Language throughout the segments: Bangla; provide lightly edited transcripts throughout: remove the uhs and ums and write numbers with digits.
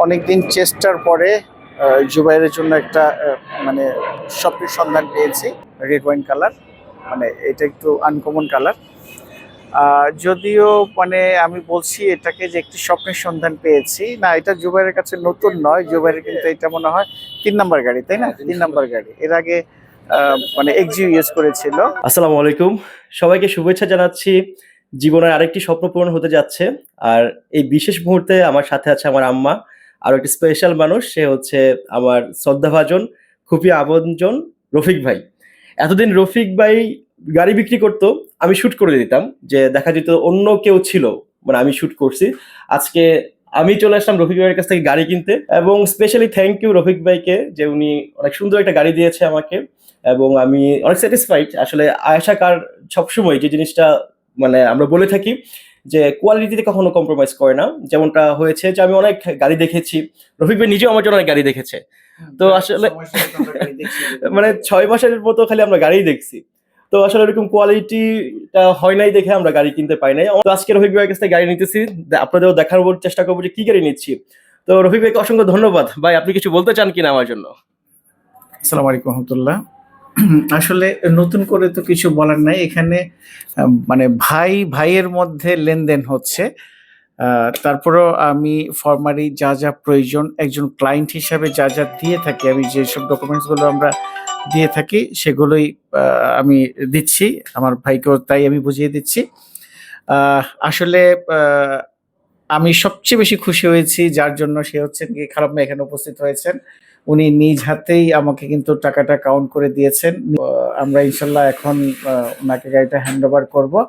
অনেকদিন চেষ্টার পরে জুবাইরের জন্য একটা মানে স্বপ্নের সন্ধান পেয়েছি। রেড ওয়াইন কালার, মানে এটা একটু আনকমন কালার। যদিও মানে আমি বলছি এটাকে যে একটি স্বপ্নের সন্ধান পেয়েছি না, এটা জুবাইরের কাছে নতুন নয়। জুবাইরের কিন্তু এটা মনে হয় 3 নাম্বার গাড়ি, তাই না? 3 নাম্বার গাড়ি। এর আগে মানে এক্সইউ ইউজ করেছিল। আসসালামু আলাইকুম, সবাইকে শুভেচ্ছা জানাচ্ছি। জীবনের আরেকটি স্বপ্ন পূরণ হতে যাচ্ছে। আর এই বিশেষ মুহূর্তে আমার সাথে আছে আমার আম্মা, আর একটি স্পেশাল মানুষ, সে হচ্ছে আমার শ্রদ্ধাভাজন খুবই আপনজন রফিক ভাই। এতদিন রফিক ভাই গাড়ি বিক্রি করতো, আমি শুট করে দিতাম, যে দেখা যেত অন্য কেউ ছিল, মানে আমি শুট করছি। আজকে আমি চলে আসলাম রফিক ভাইয়ের কাছ থেকে গাড়ি কিনতে, এবং স্পেশালি থ্যাংক ইউ রফিক ভাইকে, যে উনি অনেক সুন্দর একটা গাড়ি দিয়েছে আমাকে, এবং আমি অনেক স্যাটিসফাইড। আসলে আয়েশা কার সবসময় যে জিনিসটা মানে আমরা বলে থাকি যে কোয়ালিটিতে কখনো কম্প্রোমাইজ করে না, যেমনটা হয়েছে যে আমি অনেক গাড়ি দেখেছি, রফিক ভাই নিজেও আমার জন্য অনেক গাড়ি দেখেছে। তো আসলে মানে 6 মাসের মতো খালি আমরা গাড়ি দেখছি, তো আসলে এরকম কোয়ালিটিটা হয় নাই দেখে আমরা গাড়ি কিনতে পাই নাই। তো আজকে রফিক ভাইয়ের কাছ থেকে গাড়ি নিতেছি, আপনাদেরও দেখার চেষ্টা করবো যে কি গাড়ি নিচ্ছি। তো রফিক ভাইকে অসংখ্য ধন্যবাদ। ভাই, আপনি কিছু বলতে চান কিনা আমার জন্য? আসসালামু আলাইকুম রহমতুল্লাহ। আসলে নতুন করে তো কিছু বলার নাই এখানে। মানে ভাই ভাইয়ের মধ্যে লেনদেন হচ্ছে। তারপরেও আমি ফর্মালি যা যা প্রয়োজন একজন ক্লায়েন্ট হিসাবে যা যা দিয়ে থাকি, আমি যেসব ডকুমেন্টসগুলো আমরা দিয়ে থাকি সেগুলোই আমি দিচ্ছি আমার ভাইকেও, তাই আমি বুঝিয়ে দিচ্ছি। আসলে আমি সবচেয়ে বেশি খুশি হয়েছি যার জন্য, সে হচ্ছেন গিয়ে খারাপ মেয়ে এখানে উপস্থিত হয়েছেন। উনি নিজ হাতেই আমাকে কিন্তু টাকাটা কাউন্ট করে দিয়েছেন। আমরা ইনশাল্লাহ এখন ওনাকে গাড়িটা হ্যান্ড ওভার করবো।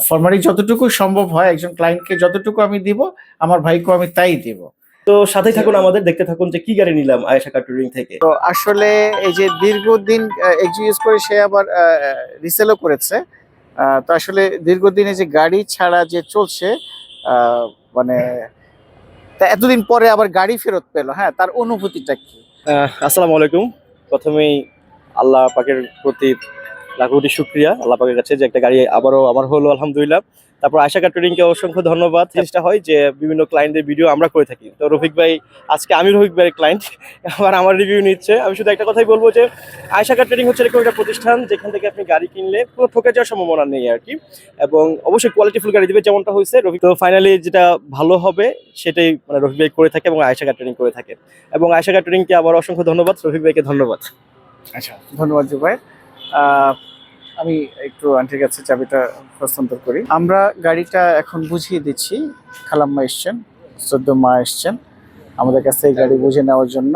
ফর্মালি যতটুকু সম্ভব হয় একজন ক্লায়েন্টকে যতটুকু আমি দিব, আমার ভাইকেও আমি তাই দিব। তো সাথেই থাকুন, আমাদের দেখতে থাকুন যে কি গাড়ি নিলাম আয়েশা কার টুরিং থেকে। তো আসলে এই যে দীর্ঘদিন এক্সইউজ করে সে আবার রিসেলও করেছে। তো আসলে দীর্ঘদিনে যে গাড়ি ছাড়া যে চলছে, মানে তা এতদিন পরে আবার গাড়ি ফেরত পেলো, হ্যাঁ, তার অনুভূতিটা কি? আসসালামু আলাইকুম। প্রথমেই আল্লাহ পাকের প্রতি লাখ কোটি শুকরিয়া, আল্লাহ পাকের কাছে যে একটা গাড়ি আবারও আমার হলো, আলহামদুলিল্লাহ। তারপর আয়েশা কার টুরিংকে অসংখ্য ধন্যবাদ। জিনিসটা হয় যে বিভিন্ন ক্লায়েন্টদের ভিডিও আমরা করে থাকি, তো রফিক ভাই আজকে আমি রফিক ভাইয়ের ক্লায়েন্ট, আবার আমার রিভিউ নিচ্ছে। আমি শুধু একটা কথাই বলবো যে আয়েশা কার টুরিং হচ্ছে এরকম একটা প্রতিষ্ঠান যেখান থেকে আপনি গাড়ি কিনলে কোনো ঠকে যাওয়ার সম্ভাবনা নেই আর কি, এবং অবশ্যই কোয়ালিটিফুল গাড়ি দিবে, যেমনটা হয়েছে রফিক। তো ফাইনালি যেটা ভালো হবে সেটাই মানে রফিক ভাই করে থাকে এবং আয়েশা কার টুরিং করে থাকে, এবং আয়েশা কার টুরিংকে আবার অসংখ্য ধন্যবাদ, রফিক ভাইকে ধন্যবাদ। আচ্ছা, ধন্যবাদ জুবাই। আমি একটু আন্টির কাছে চাবিটা হস্তান্তর করি। আমরা গাড়িটা এখন বুঝিয়ে দিচ্ছি। খালাম্মা এসছেন, 14 মা এসছেন আমাদের কাছ থেকে গাড়ি বুঝে নেওয়ার জন্য।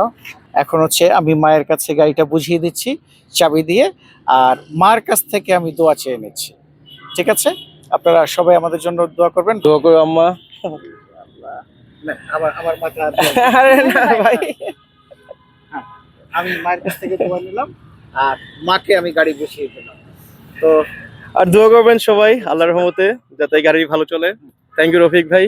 এখন হচ্ছে আমি মায়ের কাছে গাড়িটা বুঝিয়ে দিচ্ছি চাবি দিয়ে, আর মার কাছ থেকে আমি দোয়া চেয়ে নিচ্ছি। ঠিক আছে, আপনারা সবাই আমাদের জন্য দোয়া করবেন। দোয়া করো আম্মা। না, আমার মাথা আরে না ভাই, হ্যাঁ, আমি মায়ের কাছ থেকে দোয়া নিলাম আর মাকে আমি গাড়ি বসিয়ে দিলাম। তো আর দোয়া করবেন সবাই আল্লাহর রহমতে যাতে গাড়ি ভালো চলে। থ্যাংক ইউ রফিক ভাই।